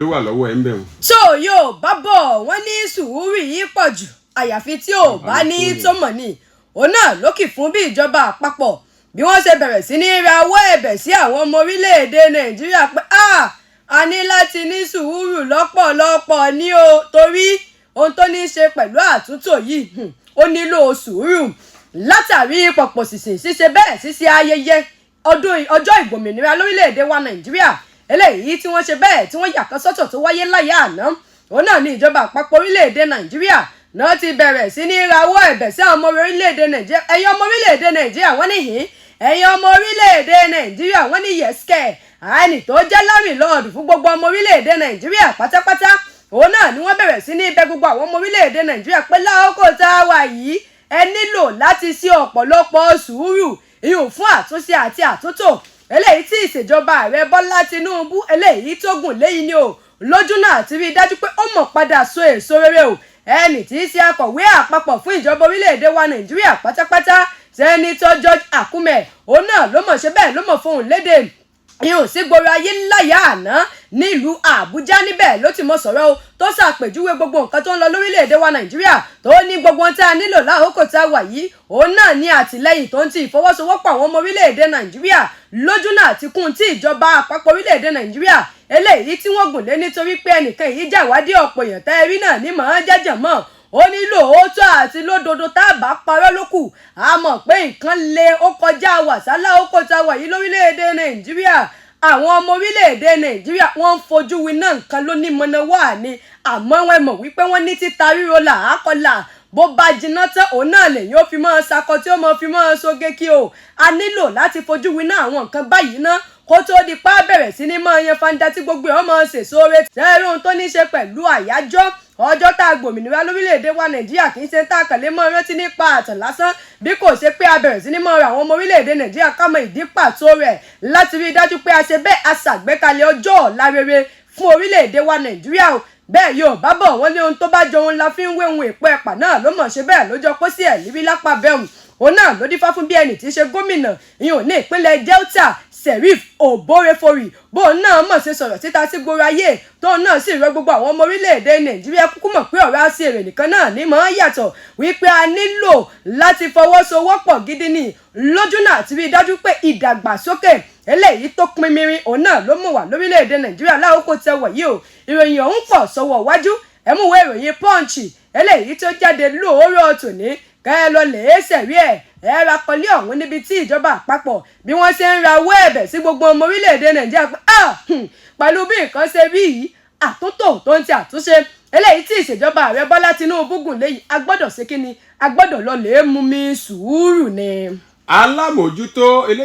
ló wà lọ́wọ́ ẹ̀ ń bẹ̀ wọ́n. tó yóò bá bọ̀ wọ́n ní sùúrù yìí pọ̀ jù àyàfi tí ò bá ní tó mọ̀ ni òun náà lókì fún bí ìjọba àpapọ̀ bí wọ́n ṣe bẹ̀rẹ̀ sí ní rawọ́ ẹ̀bẹ̀ sí àwọn ọmọ orílẹ̀-èdè nàìjíríà pé a ní láti ní sùúrù lọ́pọ̀lọpọ̀ ní o torí ohun tó ní í ṣe pẹ̀lú àtúntò yìí ó nílò sùúrù látàrí pọ̀pọ̀ ṣìnṣìn ṣíṣe bẹ́ẹ̀ ṣíṣe ayẹyẹ ọjọ́ ìgbòmìnira lórílẹ̀-èdè wa nàìjíríà eléyìí tí wọ́n ṣe bẹ́ẹ̀ tí wọ́n yà kan sọ́tọ̀ tó wáyé láyé àná òun náà ní ìjọba àpapọ̀ orílẹ̀-èdè nàìjíríà náà ti bẹ̀rẹ̀ sí ní rawọ́ ẹ̀bẹ̀ sí àwọn ọmọ orílẹ̀-èdè nàìjíríà ẹ̀yin ọmọ orílẹ̀-èdè nàìjíríà wọ́n ní ẹ̀yin ọmọ orílẹ̀-èdè nàìjíríà wọ́n ní yẹ́sìkẹ̀ àìní tó jẹ́ lámìlọ́ọ̀dù fún gbogbo ọmọ orílẹ̀-èdè nàìjíríà pátápátá òun náà ni wọ́n bẹ̀rẹ̀ sí ní bẹ̀ gbogbo àwọn ọmọ orílẹ̀-èdè nàìjíríà pé lákòókò tá a wà yìí ẹ nílò láti ṣe ọ̀pọ̀lọpọ̀ sùúrù ìyún fún àtúnṣe àti àtúntò eléyìí tí ìṣèjọba ààrẹ bọ́lá tinúbú eléyìí tó gùn léyìn ni o lójú náà ti rí i dájú pé ó mọ̀ padà so èso rere o ẹni tí í ṣe akọ̀wé àpapọ̀ fún ìjọba orílẹ̀-èdè wa nàìjíríà pátápátá sẹ́nitọ́ George Akume òun náà ló mọ̀ ṣe bẹ́ẹ̀ ló mọ̀ fohùn lédè ìhùn sí gbòòrò ayé láyà àná nílùú àbújá níbẹ̀ ló ti mọ sọ̀rọ̀ o tó ṣàpèjúwe gbogbo nǹkan tó ń lọ lórílẹ̀‐èdè wa nàìjíríà tó ní gbogbo ohun tá a nílò láàkókò tá a wà yìí òun náà ní àtìlẹ́yìn tó ń ti ìfọwọ́sowọ́pọ̀ àwọn ọmọ orílẹ̀‐èdè nàìjíríà lójú náà ti kún tí ìjọba àpapọ̀ orílẹ̀‐èdè nàìjíríà eléyìí tí wọ́n gùn lé nítorí pé ẹnìkan yìí jàwádìí ọ̀pọ̀ èèyàn tẹ́ ẹ rí náà ní mọ̀ ọ́n jẹ́jẹ̀ mọ́ ó nílò òótọ́ àti lódodo tá a bá parọ́ lókù a mọ̀ pé nǹkan le ó kọjá wàsálà ó kò ta wà yìí lórílẹ̀‐èdè nàìjíríà àwọn ọmọ orílẹ̀-èdè nàìjíríà wọ́n ń fojú winá nǹkan lóní mọ̀nàwá ni àmọ́ wọn mọ̀ wípé wọ́n ní títa ríro làákọ́là bó bá jiná tán òun náà lèyìn ó fi mọ́ sakọ tí ó mọ́ fi mọ́ soge kí o a nílò láti fojú winá àwọn nǹkan báyìí ná kó tó di pa bẹ̀rẹ̀ sí ní mọ́ yan fanda tí gbogbo ẹ̀ ọmọ ṣèṣó rẹ̀ tẹ́rù ohun tó ní í ṣe pẹ̀lú àyájọ́ ọjọ́ tá a gbòmìnira lórílẹ̀‐èdè wa nàìjíríà kì í ṣe tá a kàn lè mọ́ rántí nípa àtàn lásán bí kò ṣe pé a bẹ̀rẹ̀ sí ní mọ́ ra àwọn ọmọ orílẹ̀‐èdè nàìjíríà ká mọ ìdí pàtó rẹ̀ láti rí i dájú pé a ṣe bẹ́ẹ̀ a ṣàgbékalẹ̀ ọjọ́ ọ̀la rere fún orílẹ̀‐èdè wa nàìjíríà o bẹ́ẹ̀ yóò bá bọ̀ wọ́n ní ohun tó bá jọ ohun la fi ń wé ohun èpo ẹ̀pà náà ló mọ̀ ṣe bẹ́ẹ̀ ló jọ kó sí ẹ̀ níbi lápá bẹ́hùn òun náà ló dífá fún bí ẹni tí í ṣe gómìnà ìyẹn ní ìpínlẹ̀ delta Sheriff Oborefori bóun náà mọ̀ ṣe sọ̀rọ̀ síta sí gbòòrò ayé tóun náà sì rọ gbogbo àwọn ọmọ orílẹ̀-èdè nàìjíríà kúkú mọ̀ pé ọ̀rọ̀ àti èrè nìkan náà ní mọ̀ ọ́n yàtọ̀ wípé a nílò láti fọwọ́sowọ́pọ̀ gidi ni lójú náà ti rí i dájú pé ìdàgbàsókè eléyìí tó pin mirin òun náà ló mú wà lórílẹ̀-èdè nàìjíríà lákòókò tẹ wọ̀ yìí o ìròyìn ọ̀hún pọ̀ sọ́wọ́ wájú ẹ̀múwé ìròyìn Punch eléyìí tó jáde lóòórọ̀ tòní kẹ́ ẹ lọ lè é sẹ̀rí ẹ̀ ẹ ra kọlé ọ̀hún níbi tí ìjọba àpapọ̀ bí wọ́n ṣe ń rawọ́ ẹ̀bẹ̀ sí gbogbo ọmọ orílẹ̀-èdè nàìjíríà pé pẹ̀lú bí nǹkan ṣe rí yìí àtúntò tó ń ti àtúnṣe eléyìí tí ìṣèjọba ààrẹ bọ́lá tinúbú gùn léyìí a gbọ́dọ̀ ṣe kí ni a gbọ́dọ̀ lọ lè mú mi sùúrù ni. alámòjútó eléyìí.